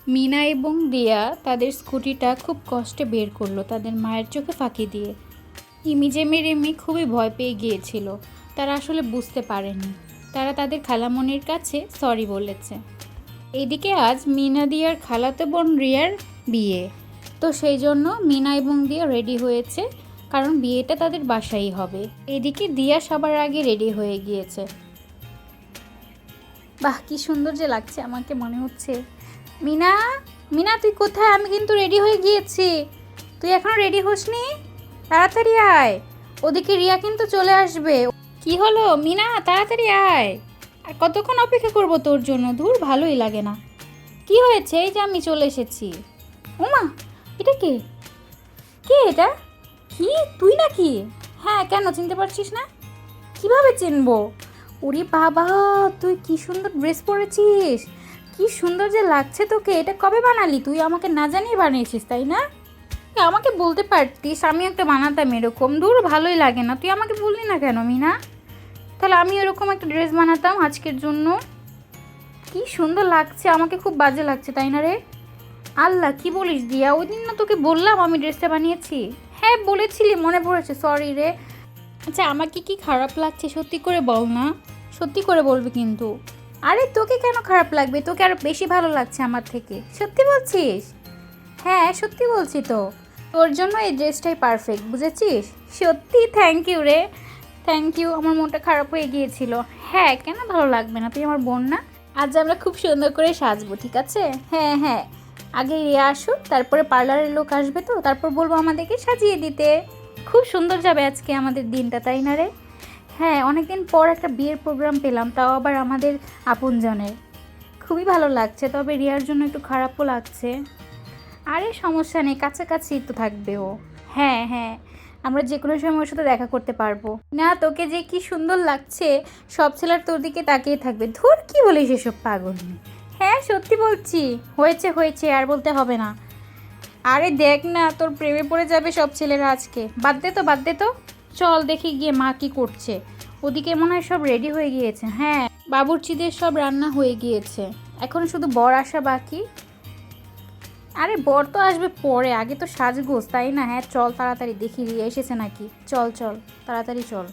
মিনা এবং দিয়া তাদের স্কুটিটা খুব কষ্টে বের করলো তাদের মায়ের চোখে ফাঁকি দিয়ে। ইমিজেমি রিমি খুবই ভয় পেয়ে গিয়েছিল। তারা আসলে বুঝতে পারেনি। তারা তাদের খালামণির কাছে সরি বলেছে। এদিকে আজ মিনা দিয়ার খালাতো বোন রিয়ার বিয়ে, তো সেই জন্য মিনা এবং দিয়া রেডি হয়েছে, কারণ বিয়েটা তাদের বাসায় হবে। এদিকে দিয়া সবার আগে রেডি হয়ে গিয়েছে। বাহ, কি সুন্দর যে লাগছে আমাকে, মনে হচ্ছে। মিনা, মিনা তুই কোথায়? আমি কিন্তু রেডি হয়ে গিয়েছি। তুই এখনো রেডি হসনি? তাড়াতাড়ি আয়, ওদিকে রিয়া কিন্তু চলে আসবে। কি হলো মিনা, তাড়াতাড়ি আয়। আর কতক্ষণ অপেক্ষা করব তোর জন্য? ধুর, ভালোই লাগে না। কি হয়েছে? এই যে আমি চলে এসেছি। ওমা, এটা কে? কে এটা? কি তুই নাকি? হ্যাঁ, কেন চিনতে পারছিস না? কিভাবে চিনবো? ওরে বাবা, তুই কি সুন্দর ড্রেস পরেছিস, কি সুন্দর যে লাগছে তোকে। এটা কবে বানালি তুই? আমাকে না জানিয়ে বানিয়েছিস তাই না? আমাকে বলতে পারতিস, আমি একটা বানাতাম এরকম। দূর, ভালোই লাগে না। তুই আমাকে বললি না কেন মিনা? তাহলে আমি এরকম একটা ড্রেস বানাতাম আজকের জন্য। কি সুন্দর লাগছে, আমাকে খুব বাজে লাগছে তাই না রে? আল্লাহ, কি বলিস দিয়া? ওই দিন না তোকে বললাম আমি ড্রেসটা বানিয়েছি? হ্যাঁ বলেছিলি, মনে পড়েছে, সরি রে। আচ্ছা, আমাকে কি খারাপ লাগছে সত্যি করে বল না, সত্যি করে বলবি কিন্তু। আরে তোকে কেন খারাপ লাগবে? তোকে আরো বেশি ভালো লাগছে আমার থেকে। সত্যি বলছিস? হ্যাঁ সত্যি বলছি তো। তোর জন্য এই ড্রেসটাই পারফেক্ট, বুঝেছিস? সত্যি? থ্যাংক ইউ রে, থ্যাংক ইউ। আমার মনটা খারাপ হয়ে গিয়েছিল। হ্যাঁ, কেন ভালো লাগবে না? তুই আমার বোন না? আজ আমরা খুব সুন্দর করে সাজবো, ঠিক আছে? হ্যাঁ হ্যাঁ, আগে রিয়া আসুক, তারপরে পার্লারের লোক আসবে, তো তারপর বলবো আমাদেরকে সাজিয়ে দিতে। খুব সুন্দর যাবে আজকে আমাদের দিনটা, তাই না রে? হ্যাঁ, অনেকদিন পর একটা বিয়ের প্রোগ্রাম পেলাম, তাও আবার আমাদের আপনজনের। খুবই ভালো লাগছে, তবে রিয়ার জন্য একটু খারাপও লাগছে। আরে সমস্যা নেই, কাছাকাছি তো থাকবে ও। হ্যাঁ হ্যাঁ, আমরা যে কোনো সময় ওর সাথে দেখা করতে পারবো। না, তোকে যে কি সুন্দর লাগছে, সব ছেলের তোর দিকে তাকিয়ে থাকবে। ধুর, কি বলিস এসব পাগল? হ্যাঁ সত্যি বলছি। হয়েছে হয়েছে, আর বলতে হবে না। আরে দেখ না, তোর প্রেমে পড়ে যাবে সব ছেলেরা আজকে। বাদ দে তো, বাদ দে তো। চল দেখি গিয়ে মা কি করছে। ওদিকে মনে হয় সব রেডি হয়ে গিয়েছে। হ্যাঁ, বাবুর্চিদের সব রান্না হয়ে গিয়েছে, এখন শুধু বর আসা বাকি। আরে বর তো আসবে পরে, আগে তো সাজগোজ, তাই না? হ্যাঁ চল তাড়াতাড়ি দেখি রিয়া এসেছে নাকি। চল চল, তাড়াতাড়ি চল।